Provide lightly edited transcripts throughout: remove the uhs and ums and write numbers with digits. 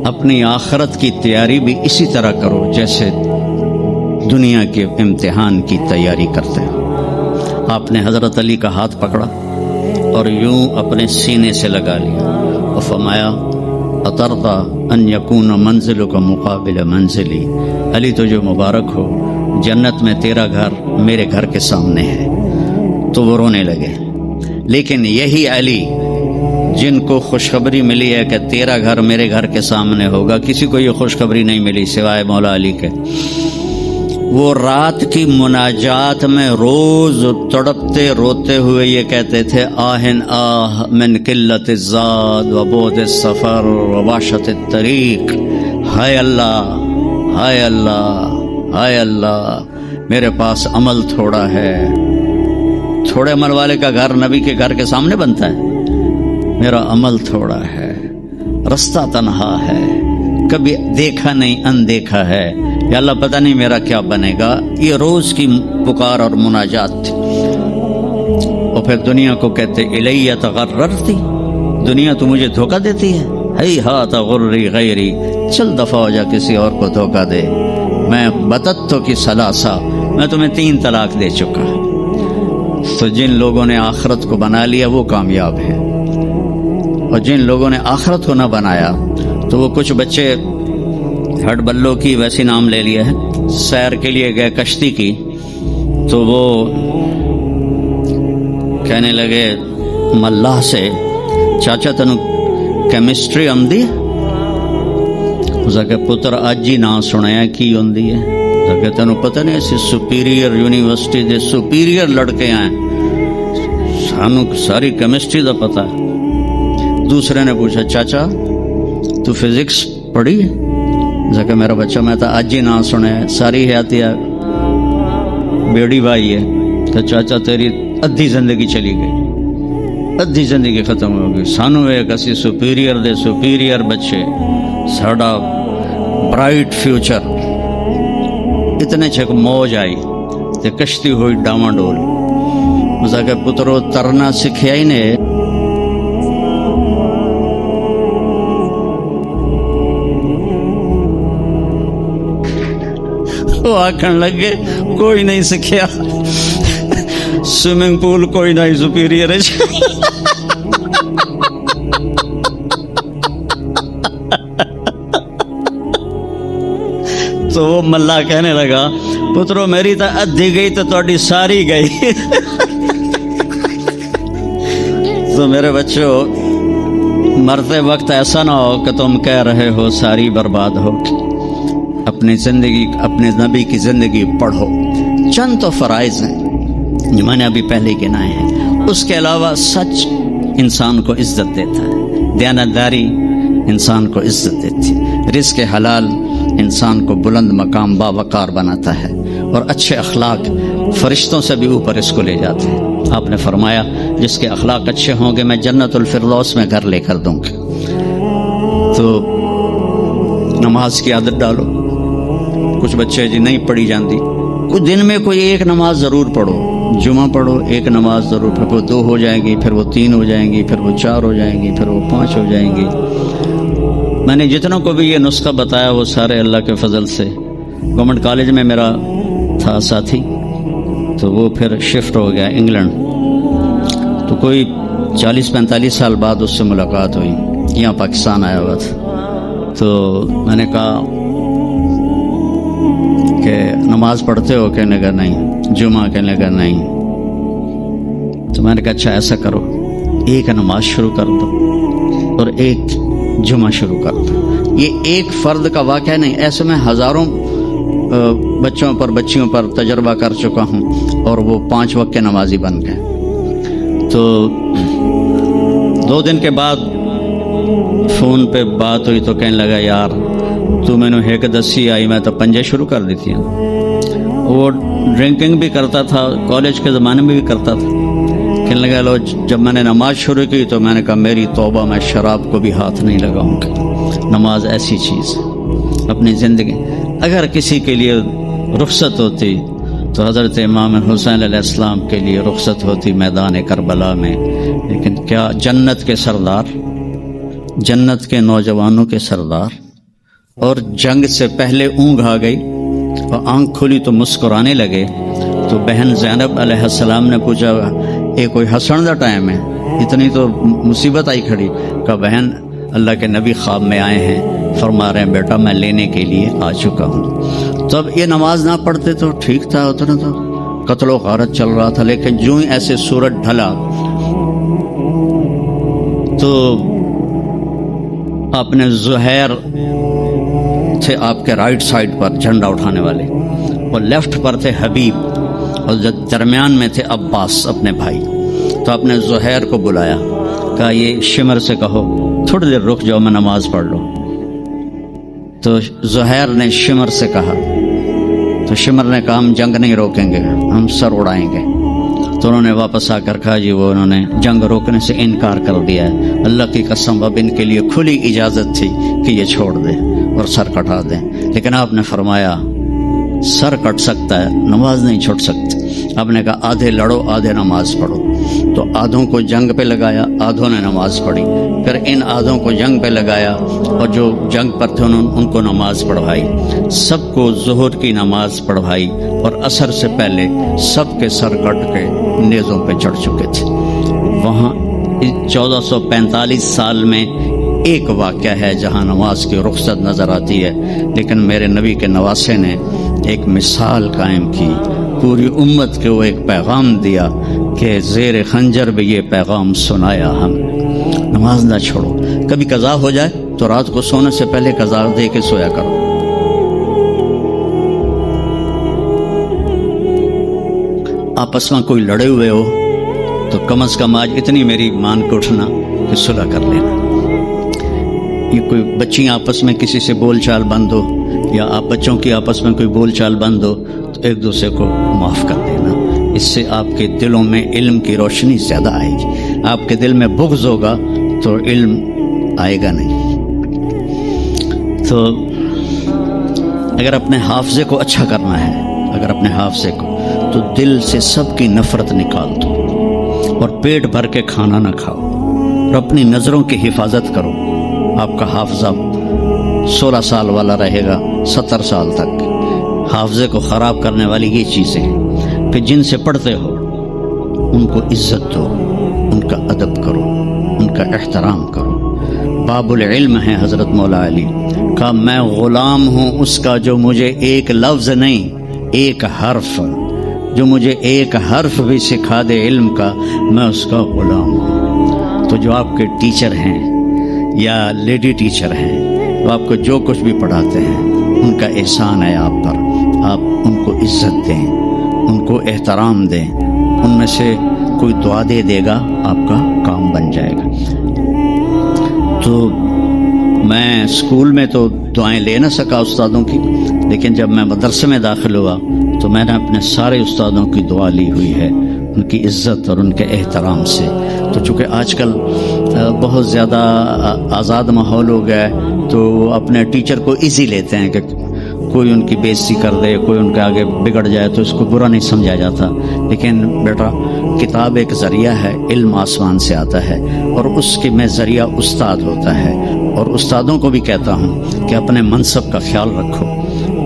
اپنی آخرت کی تیاری بھی اسی طرح کرو جیسے دنیا کے امتحان کی تیاری کرتے ہیں۔ آپ نے حضرت علی کا ہاتھ پکڑا اور یوں اپنے سینے سے لگا لیا اور فرمایا اطرتا ان یکون منزلک مقابل منزلی، علی تجھے مبارک ہو، جنت میں تیرا گھر میرے گھر کے سامنے ہے۔ تو وہ رونے لگے۔ لیکن یہی علی جن کو خوشخبری ملی ہے کہ تیرا گھر میرے گھر کے سامنے ہوگا، کسی کو یہ خوشخبری نہیں ملی سوائے مولا علی کے، وہ رات کی مناجات میں روز تڑپتے روتے ہوئے یہ کہتے تھے آہن آہ من قلت الزاد و بعد السفر و وحشت الطریق، ہائے اللہ ہائے اللہ ہائے اللہ، میرے پاس عمل تھوڑا ہے۔ تھوڑے عمل والے کا گھر نبی کے گھر کے سامنے بنتا ہے؟ میرا عمل تھوڑا ہے، رستہ تنہا ہے، کبھی دیکھا نہیں اندیکھا ہے، یا اللہ پتہ نہیں میرا کیا بنے گا۔ یہ روز کی پکار اور مناجات تھی۔ اور پھر دنیا کو کہتے الیہ تغررتی، دنیا تو مجھے دھوکہ دیتی ہے، ہی ہاتھ غری غیری، چل دفعہ ہو جا کسی اور کو دھوکہ دے، میں بتتو کی ثلاثہ، میں تمہیں 3 طلاق دے چکا۔ تو جن لوگوں نے آخرت کو بنا لیا وہ کامیاب ہیں، اور جن لوگوں نے آخرت کو نہ بنایا تو وہ کچھ بچے ہٹ بلوں کی ویسی نام لے لیا ہے، سیر کے لیے گئے کشتی کی، تو وہ کہنے لگے ملاح سے چاچا تنو کیمسٹری آمدی ہے؟ اس کہ پتر اج ہی نہ سنیا کی ہوندی ہے؟ کہ تینوں پتہ نہیں ایسی سپیریئر یونیورسٹی دے سپیریئر لڑکے ہیں، سانوں ساری کیمسٹری دا پتہ ہے۔ دوسرے نے پوچھا چاچا تو فزکس پڑھی ہے؟ کہ میرا بچہ میں تو اج ہی نہ سنے، ساری حیاتیہ بیڑی بھائی ہے۔ تو چاچا تیری ادھی زندگی چلی گئی، ادھی زندگی ختم ہو گئی، سانوں ایک اسی سپیریئر دے سپیریئر بچے، ساڑا برائٹ فیوچر۔ اتنے چھک موج آئی تے کشتی ہوئی ڈاواں ڈول۔ اس کہ پترو ترنا سکھیا ہی نے، وہ آکھن لگے کوئی نہیں سکھیا، سوئمنگ پول کوئی نہیں سپیریئر ہے۔ تو وہ ملا کہنے لگا پترو میری تو ادھی گئی تو تہاڈی ساری گئی۔ تو میرے بچوں مرتے وقت ایسا نہ ہو کہ تم کہہ رہے ہو ساری برباد ہو۔ اپنی زندگی، اپنے نبی کی زندگی پڑھو۔ چند تو فرائض ہیں جو میں نے ابھی پہلے گنائے ہیں، اس کے علاوہ سچ انسان کو عزت دیتا ہے، دیانتداری انسان کو عزت دیتی ہے، رزق حلال انسان کو بلند مقام باوقار بناتا ہے، اور اچھے اخلاق فرشتوں سے بھی اوپر اس کو لے جاتے ہیں۔ آپ نے فرمایا جس کے اخلاق اچھے ہوں گے میں جنت الفردوس میں گھر لے کر دوں گا۔ تو نماز کی عادت ڈالو۔ کچھ بچے جی نہیں پڑھی جاندی، کچھ دن میں کوئی ایک نماز ضرور پڑھو، جمعہ پڑھو، ایک نماز ضرور، پھر وہ 2 ہو جائیں گی، پھر وہ 3 ہو جائیں گی، پھر وہ 4 ہو جائیں گی، پھر وہ 5 ہو جائیں گی۔ میں نے جتنوں کو بھی یہ نسخہ بتایا وہ سارے اللہ کے فضل سے، گورنمنٹ کالج میں میرا تھا ساتھی، تو وہ پھر شفٹ ہو گیا انگلینڈ، تو کوئی 40-45 سال بعد اس سے ملاقات ہوئی، یہاں پاکستان آیا ہوا تھا۔ تو میں نے کہا کہ نماز پڑھتے ہو؟ کہنے کا نہیں۔ جمعہ؟ کہنے کا نہیں۔ تو میں نے کہا اچھا ایسا کرو، ایک نماز شروع کر دو اور ایک جمعہ شروع کر دو۔ یہ ایک فرد کا واقعہ نہیں، ایسے میں ہزاروں بچوں پر بچیوں پر تجربہ کر چکا ہوں، اور وہ 5 وقت کے نمازی بن گئے۔ تو 2 دن کے بعد فون پہ بات ہوئی تو کہنے لگا یار تو میں نے ایک دسی آئی، میں تو 5 شروع کر دی تھی۔ وہ ڈرنکنگ بھی کرتا تھا، کالج کے زمانے میں بھی کرتا تھا۔ کہنے لگا لو جب میں نے نماز شروع کی تو میں نے کہا میری توبہ، میں شراب کو بھی ہاتھ نہیں لگاؤں گا۔ نماز ایسی چیز ہے اپنی زندگی، اگر کسی کے لیے رخصت ہوتی تو حضرت امام حسین علیہ السلام کے لیے رخصت ہوتی میدان کربلا میں، لیکن کیا جنت کے سردار، جنت کے نوجوانوں کے سردار، اور جنگ سے پہلے اونگ آ گئی اور آنکھ کھلی تو مسکرانے لگے۔ تو بہن زینب علیہ السلام نے پوچھا یہ کوئی ہنسن دا ٹائم ہے، اتنی تو مصیبت آئی کھڑی؟ کہا بہن اللہ کے نبی خواب میں آئے ہیں، فرما رہے ہیں بیٹا میں لینے کے لیے آ چکا ہوں۔ تو اب یہ نماز نہ پڑھتے تو ٹھیک تھا، اتنا تو قتل و غارت چل رہا تھا، لیکن جو ہی ایسے سورج ڈھلا تو آپ نے زہیر تھے آپ کے رائٹ سائڈ پر جھنڈا اٹھانے والے، اور لیفٹ پر تھے حبیب، اور درمیان میں تھے عباس اپنے بھائی۔ تو آپ نے زہیر کو بلایا، کہا یہ شمر سے کہو تھوڑی دیر رک جاؤ میں نماز پڑھ لوں۔ تو زہیر نے شمر سے کہا، تو شمر نے کہا ہم جنگ نہیں روکیں گے، ہم سر اڑائیں گے۔ تو انہوں نے واپس آ کر کہا جی وہ انہوں نے جنگ روکنے سے انکار کر دیا ہے، اللہ کی قسم اب ان کے لیے کھلی اجازت تھی کہ یہ چھوڑ دیں اور سر کٹا دیں، لیکن آپ نے فرمایا سر کٹ سکتا ہے، نماز نہیں چھوٹ سکتی۔ آپ نے کہا آدھے لڑو آدھے نماز پڑھو۔ تو آدھوں کو جنگ پہ لگایا، آدھوں نے نماز پڑھی، پھر ان آدھوں کو جنگ پہ لگایا اور جو جنگ پر تھے ان کو نماز پڑھوائی، سب کو ظہر کی نماز پڑھوائی، اور عصر سے پہلے سب کے سر کٹ کے نیزوں پہ چڑھ چکے تھے۔ وہاں 1445 سال میں ایک واقعہ ہے جہاں نماز کی رخصت نظر آتی ہے، لیکن میرے نبی کے نواسے نے ایک مثال قائم کی، پوری امت کو ایک پیغام دیا کہ زیر خنجر بھی یہ پیغام سنایا ہم، نماز نہ چھوڑو۔ کبھی قضا ہو جائے تو رات کو سونے سے پہلے قضا دے کے سویا کرو۔ آپس میں کوئی لڑے ہوئے ہو تو کم از کم آج اتنی میری مان کے اٹھنا کہ صلح کر لینا۔ یہ کوئی بچیاں آپس میں کسی سے بول چال بند ہو، یا آپ بچوں کی آپس میں کوئی بول چال بند ہو تو ایک دوسرے کو معاف کر دینا، اس سے آپ کے دلوں میں علم کی روشنی زیادہ آئے گی۔ آپ کے دل میں بغض ہوگا تو علم آئے گا نہیں۔ تو اگر اپنے حافظے کو اچھا کرنا ہے، اگر اپنے حافظے کو، تو دل سے سب کی نفرت نکال دو، اور پیٹ بھر کے کھانا نہ کھاؤ، اور اپنی نظروں کی حفاظت کرو۔ آپ کا حافظہ 16 سال والا رہے گا 70 سال تک۔ حافظے کو خراب کرنے والی یہ چیزیں ہیں۔ پھر جن سے پڑھتے ہو ان کو عزت دو، ان کا ادب کرو، ان کا احترام کرو۔ باب العلم ہے حضرت مولا علی، کہا میں غلام ہوں اس کا جو مجھے ایک لفظ نہیں ایک حرف، جو مجھے ایک حرف بھی سکھا دے علم کا، میں اس کا غلام ہوں۔ تو جو آپ کے ٹیچر ہیں یا لیڈی ٹیچر ہیں، وہ آپ کو جو کچھ بھی پڑھاتے ہیں ان کا احسان ہے آپ پر، آپ ان کو عزت دیں، ان کو احترام دیں، ان میں سے کوئی دعا دے دے گا آپ کا کام بن جائے گا۔ تو میں اسکول میں تو دعائیں لے نہ سکا استادوں کی، لیکن جب میں مدرسے میں داخل ہوا تو میں نے اپنے سارے استادوں کی دعا لی ہوئی ہے، ان کی عزت اور ان کے احترام سے۔ تو چونکہ آج کل بہت زیادہ آزاد ماحول ہو گیا ہے تو اپنے ٹیچر کو ایزی لیتے ہیں کہ کوئی ان کی بےعزتی کر دے، کوئی ان کے آگے بگڑ جائے تو اس کو برا نہیں سمجھا جاتا۔ لیکن بیٹا کتاب ایک ذریعہ ہے، علم آسمان سے آتا ہے، اور اس کے میں ذریعہ استاد ہوتا ہے۔ اور استادوں کو بھی کہتا ہوں کہ اپنے منصب کا خیال رکھو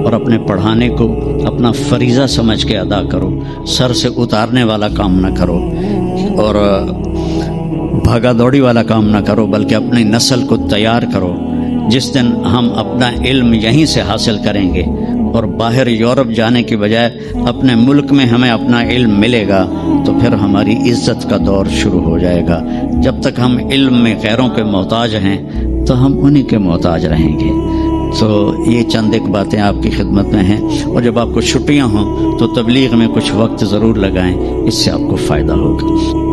اور اپنے پڑھانے کو اپنا فریضہ سمجھ کے ادا کرو، سر سے اتارنے والا کام نہ کرو اور بھاگا دوڑی والا کام نہ کرو، بلکہ اپنی نسل کو تیار کرو۔ جس دن ہم اپنا علم یہیں سے حاصل کریں گے اور باہر یورپ جانے کی بجائے اپنے ملک میں ہمیں اپنا علم ملے گا تو پھر ہماری عزت کا دور شروع ہو جائے گا۔ جب تک ہم علم میں غیروں کے محتاج ہیں تو ہم انہی کے محتاج رہیں گے۔ تو یہ چند ایک باتیں آپ کی خدمت میں ہیں، اور جب آپ کو چھٹیاں ہوں تو تبلیغ میں کچھ وقت ضرور لگائیں، اس سے آپ کو فائدہ ہوگا۔